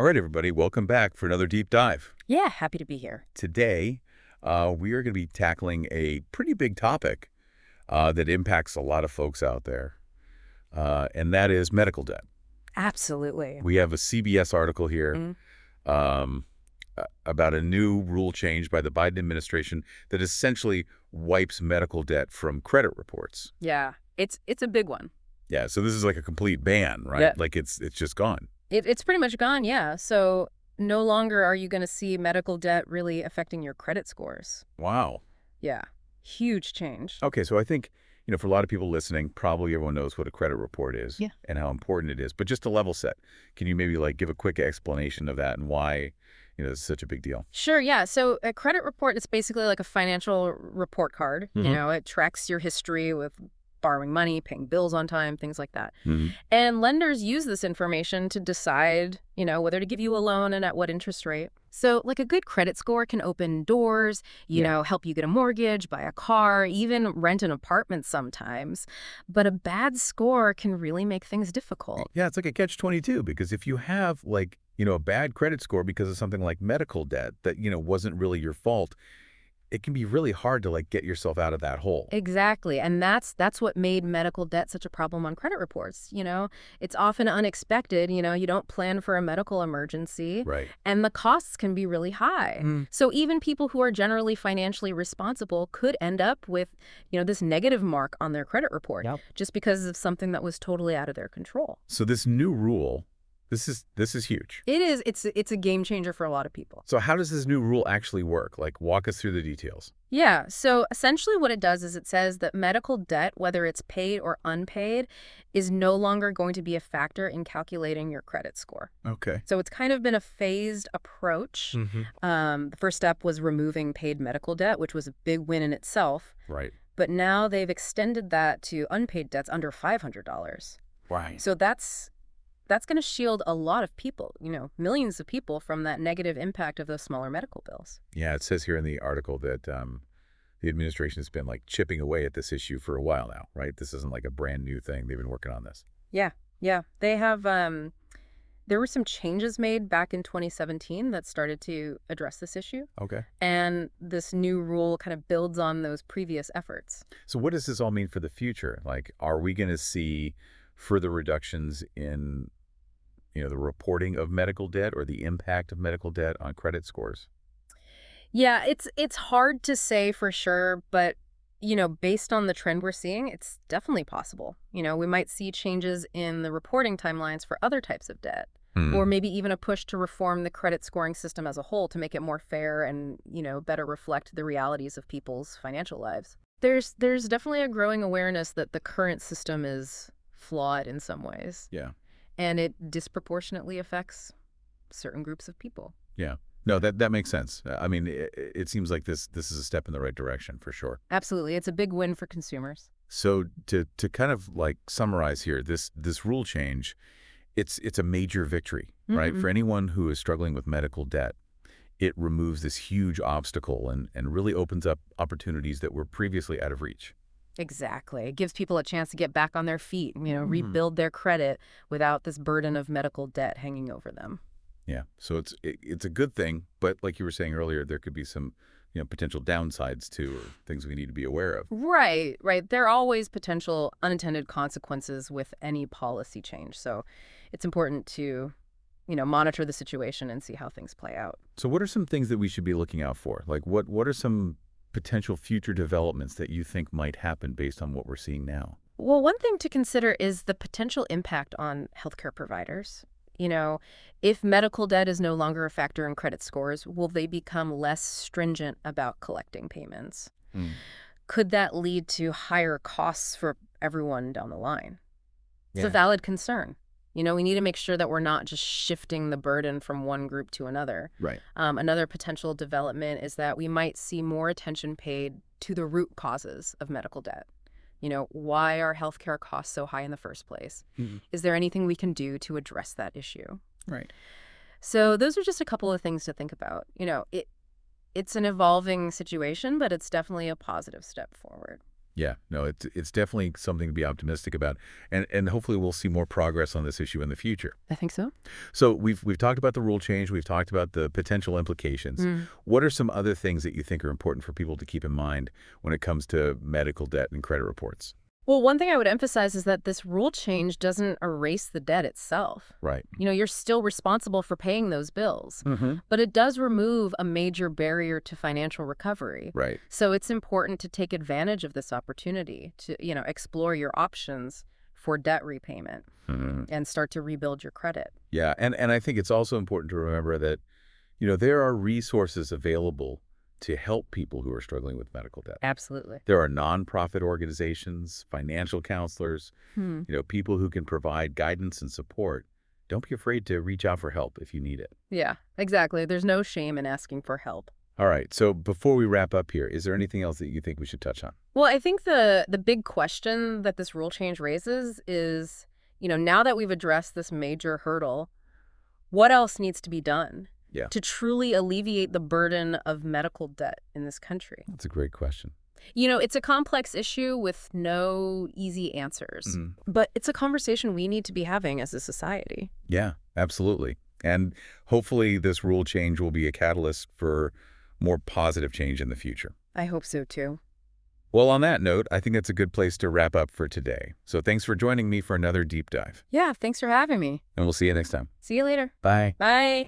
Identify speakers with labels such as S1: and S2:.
S1: All right, everybody, welcome back for another deep dive.
S2: Yeah, happy to be here.
S1: Today, we are going to be tackling a pretty big topic that impacts a lot of folks out there, and that is medical debt.
S2: Absolutely.
S1: We have a CBS article here
S2: Mm,
S1: um, about a new rule change by the Biden administration that essentially wipes medical debt from credit reports.
S2: yeah, it's a big one.
S1: Yeah, so this is like a complete ban,
S2: Yeah.
S1: right? Like it's just gone.
S2: It's pretty much gone, yeah. So no longer are you going to see medical debt really affecting your credit scores.
S1: Wow.
S2: Yeah, huge change.
S1: Okay, so I think, for a lot of people listening, probably everyone knows what a credit report is
S2: Yeah.
S1: and how important it is. But just to level set, can you maybe give a quick explanation of that and why, it's such a big deal?
S2: Sure, yeah. So a credit report is basically like a financial report card.
S1: Hmm.
S2: It tracks your history with borrowing money, paying bills on time, things like that.
S1: Hmm.
S2: And lenders use this information to decide, whether to give you a loan and at what interest rate. So, like a good credit score can open doors, help you get a mortgage, buy a car, even rent an apartment sometimes. But a bad score can really make things difficult.
S1: Yeah, it's like a catch-22 because if you have a bad credit score because of something like medical debt that, wasn't really your fault, it can be really hard to get yourself out of that hole.
S2: Exactly. And that's what made medical debt such a problem on credit reports. It's often unexpected. You don't plan for a medical emergency.
S1: Right.
S2: And the costs can be really high.
S1: Mm.
S2: So even people who are generally financially responsible could end up with, this negative mark on their credit report.
S1: Yep.
S2: Just because of something that was totally out of their control.
S1: So this new rule, this is huge.
S2: It is. It's a game changer for a lot of people.
S1: So how does this new rule actually work? Walk us through the details.
S2: Yeah. So essentially what it does is it says that medical debt, whether it's paid or unpaid, is no longer going to be a factor in calculating your credit score.
S1: Okay.
S2: So it's kind of been a phased approach. The first step was removing paid medical debt, which was a big win in itself.
S1: Right.
S2: But now they've extended that to unpaid debts under $500.
S1: Right.
S2: So that's going to shield a lot of people, millions of people from that negative impact of those smaller medical bills.
S1: Yeah, it says here in the article that the administration has been chipping away at this issue for a while now, right? This isn't a brand new thing. They've been working on this.
S2: Yeah, yeah. They have, there were some changes made back in 2017 that started to address this issue.
S1: Okay.
S2: And this new rule kind of builds on those previous efforts.
S1: So what does this all mean for the future? Are we going to see further reductions in the reporting of medical debt or the impact of medical debt on credit scores?
S2: Yeah, it's hard to say for sure, but based on the trend we're seeing, it's definitely possible. We might see changes in the reporting timelines for other types of debt, or maybe even a push to reform the credit scoring system as a whole to make it more fair and, better reflect the realities of people's financial lives. There's definitely a growing awareness that the current system is flawed in some ways.
S1: Yeah.
S2: And it disproportionately affects certain groups of people.
S1: Yeah. No, that makes sense. I mean, it seems like this is a step in the right direction for sure.
S2: Absolutely. It's a big win for consumers.
S1: So to kind of summarize here, this rule change, it's a major victory, right? For anyone who is struggling with medical debt, it removes this huge obstacle and really opens up opportunities that were previously out of reach.
S2: Exactly. It gives people a chance to get back on their feet, rebuild their credit without this burden of medical debt hanging over them.
S1: Yeah. So it's a good thing, but like you were saying earlier, there could be some, potential downsides too, or things we need to be aware of.
S2: Right, right. There are always potential unintended consequences with any policy change. So it's important to, monitor the situation and see how things play out.
S1: So what are some things that we should be looking out for? What are some potential future developments that you think might happen based on what we're seeing now?
S2: Well, one thing to consider is the potential impact on healthcare providers. If medical debt is no longer a factor in credit scores, will they become less stringent about collecting payments?
S1: Mm.
S2: Could that lead to higher costs for everyone down the line? It's
S1: Yeah.
S2: a valid concern. We need to make sure that we're not just shifting the burden from one group to another.
S1: Right.
S2: Another potential development is that we might see more attention paid to the root causes of medical debt. Why are healthcare costs so high in the first place? Is there anything we can do to address that issue?
S1: Right.
S2: So those are just a couple of things to think about. It's an evolving situation, but it's definitely a positive step forward.
S1: Yeah, no, it's definitely something to be optimistic about, and hopefully we'll see more progress on this issue in the future.
S2: I think so.
S1: So we've talked about the rule change, we've talked about the potential implications.
S2: Mm.
S1: What are some other things that you think are important for people to keep in mind when it comes to medical debt and credit reports?
S2: Well, one thing I would emphasize is that this rule change doesn't erase the debt itself.
S1: Right.
S2: You're still responsible for paying those bills,
S1: Mm-hmm.
S2: but it does remove a major barrier to financial recovery.
S1: Right.
S2: So it's important to take advantage of this opportunity to, explore your options for debt repayment
S1: Mhm.
S2: and start to rebuild your credit.
S1: Yeah, and I think it's also important to remember that, there are resources available to help people who are struggling with medical debt.
S2: Absolutely.
S1: There are nonprofit organizations, financial counselors,
S2: Hmm.
S1: people who can provide guidance and support. Don't be afraid to reach out for help if you need it.
S2: Yeah, exactly. There's no shame in asking for help.
S1: All right, so before we wrap up here, is there anything else that you think we should touch on?
S2: Well, I think the big question that this rule change raises is, now that we've addressed this major hurdle, what else needs to be done
S1: Yeah.
S2: to truly alleviate the burden of medical debt in this country?
S1: That's a great question.
S2: It's a complex issue with no easy answers,
S1: Mhm.
S2: but it's a conversation we need to be having as a society.
S1: Yeah, absolutely. And hopefully this rule change will be a catalyst for more positive change in the future.
S2: I hope so too.
S1: Well, on that note, I think that's a good place to wrap up for today. So thanks for joining me for another deep dive.
S2: Yeah, thanks for having me.
S1: And we'll see you next time.
S2: See you later.
S1: Bye.
S2: Bye.